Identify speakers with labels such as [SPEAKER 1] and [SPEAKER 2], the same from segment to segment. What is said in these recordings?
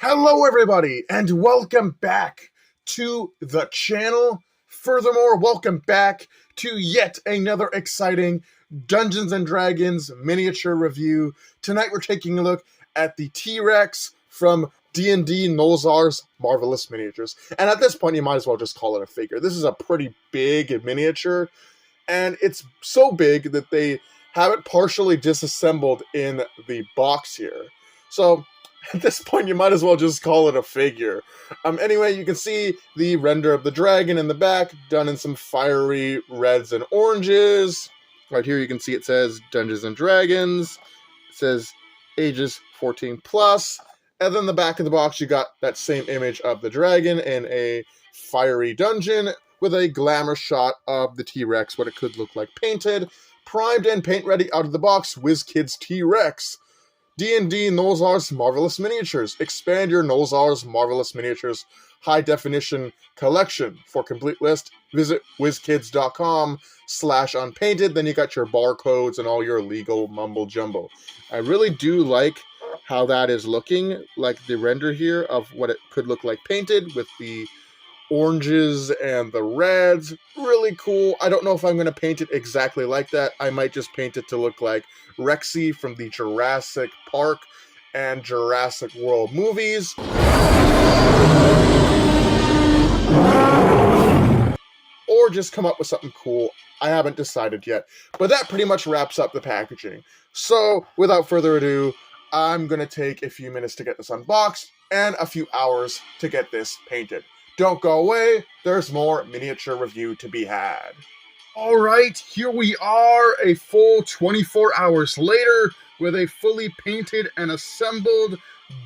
[SPEAKER 1] Hello everybody, and welcome back to the channel. Furthermore, welcome back to yet another exciting Dungeons & Dragons miniature review. Tonight we're taking a look at the T-Rex from D&D Nolzur's Marvelous Miniatures. And at this point, you might as well just call it a figure. This is a pretty big miniature, and it's so big that they have it partially disassembled in the box here. So at this point, you might as well just call it a figure. Anyway, you can see the render of the dragon in the back, done in some fiery reds and oranges. Right here, you can see it says Dungeons & Dragons. It says ages 14 plus. And then the back of the box, you got that same image of the dragon in a fiery dungeon with a glamour shot of the T-Rex, what it could look like painted. Primed and paint ready out of the box, WizKids T-Rex. D&D Nolzur's Marvelous Miniatures. Expand your Nolzur's Marvelous Miniatures high-definition collection. For complete list, visit wizkids.com/unpainted. Then you got your barcodes and all your legal mumble-jumbo. I really do like how that is looking, like the render here of what it could look like painted with the oranges and the reds. Really cool. I don't know if I'm going to paint it exactly like that. I might just paint it to look like Rexy from the Jurassic Park and Jurassic World movies. Or just come up with something cool. I haven't decided yet. But that pretty much wraps up the packaging. So, without further ado, I'm going to take a few minutes to get this unboxed and a few hours to get this painted. Don't go away, there's more miniature review to be had. Alright, here we are, a full 24 hours later, with a fully painted and assembled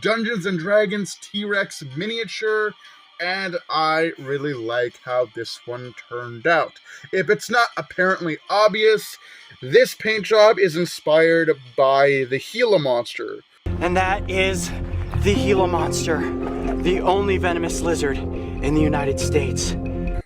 [SPEAKER 1] Dungeons & Dragons T-Rex miniature, and I really like how this one turned out. If it's not apparently obvious, this paint job is inspired by the Gila monster.
[SPEAKER 2] And that is the Gila monster, the only venomous lizard in the United States.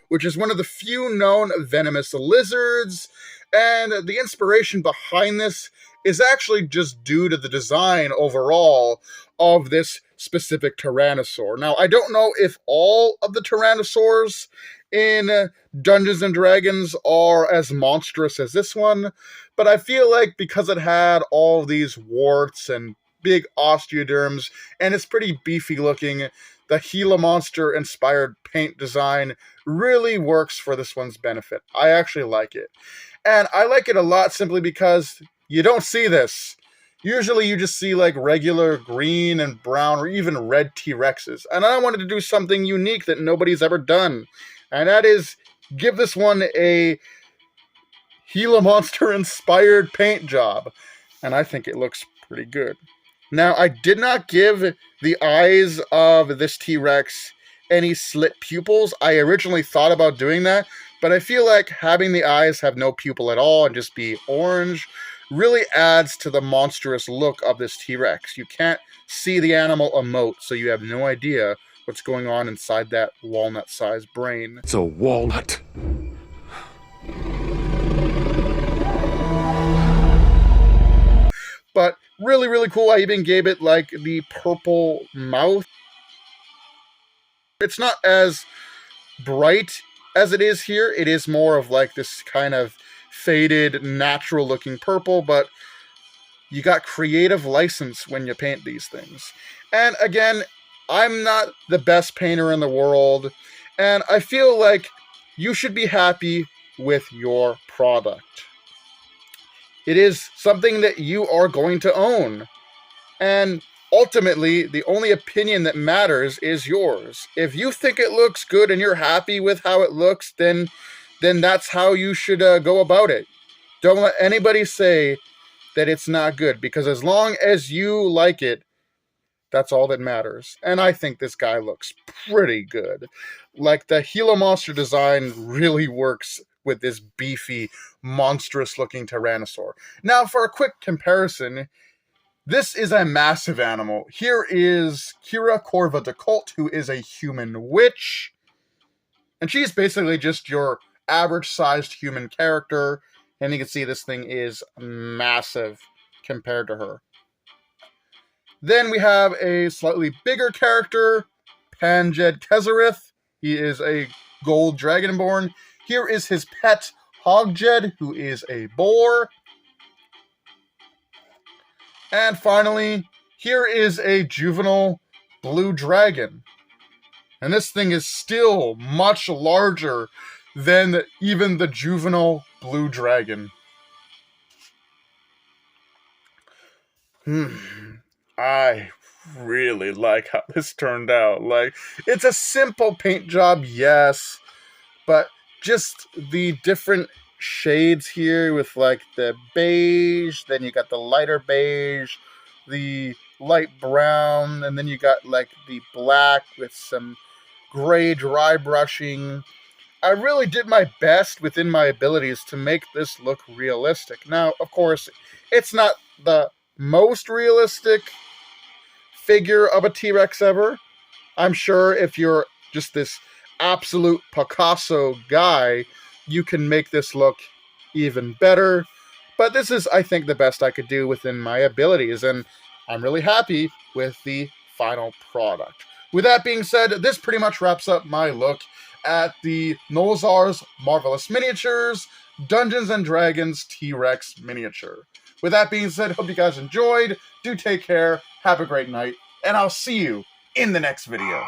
[SPEAKER 1] Which is one of the few known venomous lizards, and the inspiration behind this is actually just due to the design overall of this specific tyrannosaur. Now, I don't know if all of the tyrannosaurs in Dungeons & Dragons are as monstrous as this one, but I feel like because it had all these warts and big osteoderms, and it's pretty beefy looking, the Gila monster inspired paint design really works for this one's benefit. I actually like it. And I like it a lot simply because you don't see this. Usually you just see like regular green and brown or even red T-Rexes. And I wanted to do something unique that nobody's ever done. And that is give this one a Gila monster inspired paint job. And I think it looks pretty good. Now, I did not give the eyes of this T-Rex any slit pupils. I originally thought about doing that, but I feel like having the eyes have no pupil at all and just be orange really adds to the monstrous look of this T-Rex. You can't see the animal emote, so you have no idea what's going on inside that walnut-sized brain.
[SPEAKER 3] It's a walnut.
[SPEAKER 1] But really, really cool. I even gave it like the purple mouth. It's not as bright as it is here. It is more of like this kind of faded, natural looking purple, but you got creative license when you paint these things. And again, I'm not the best painter in the world, and I feel like you should be happy with your product. It is something that you are going to own. And ultimately, the only opinion that matters is yours. If you think it looks good and you're happy with how it looks, then that's how you should go about it. Don't let anybody say that it's not good, because as long as you like it, that's all that matters. And I think this guy looks pretty good. Like, the Gila monster design really works with this beefy, monstrous-looking tyrannosaur. Now, for a quick comparison, this is a massive animal. Here is Kira Corva de Colt, who is a human witch. And she's basically just your average-sized human character. And you can see this thing is massive compared to her. Then we have a slightly bigger character, Panjed Kezarith. He is a gold dragonborn. Here is his pet, Hogjed, who is a boar. And finally, here is a juvenile blue dragon. And this thing is still much larger than even the juvenile blue dragon. I really like how this turned out. Like, it's a simple paint job, yes, but just the different shades here with like the beige, then you got the lighter beige, the light brown, and then you got like the black with some gray dry brushing. I really did my best within my abilities to make this look realistic. Now, of course, it's not the most realistic figure of a T-Rex ever. I'm sure if you're just this absolute Picasso guy, you can make this look even better. But this is, I think, the best I could do within my abilities, and I'm really happy with the final product. With that being said, this pretty much wraps up my look at the Nolzur's Marvelous Miniatures Dungeons & Dragons T-Rex miniature. With that being said, hope you guys enjoyed. Do take care, have a great night, and I'll see you in the next video.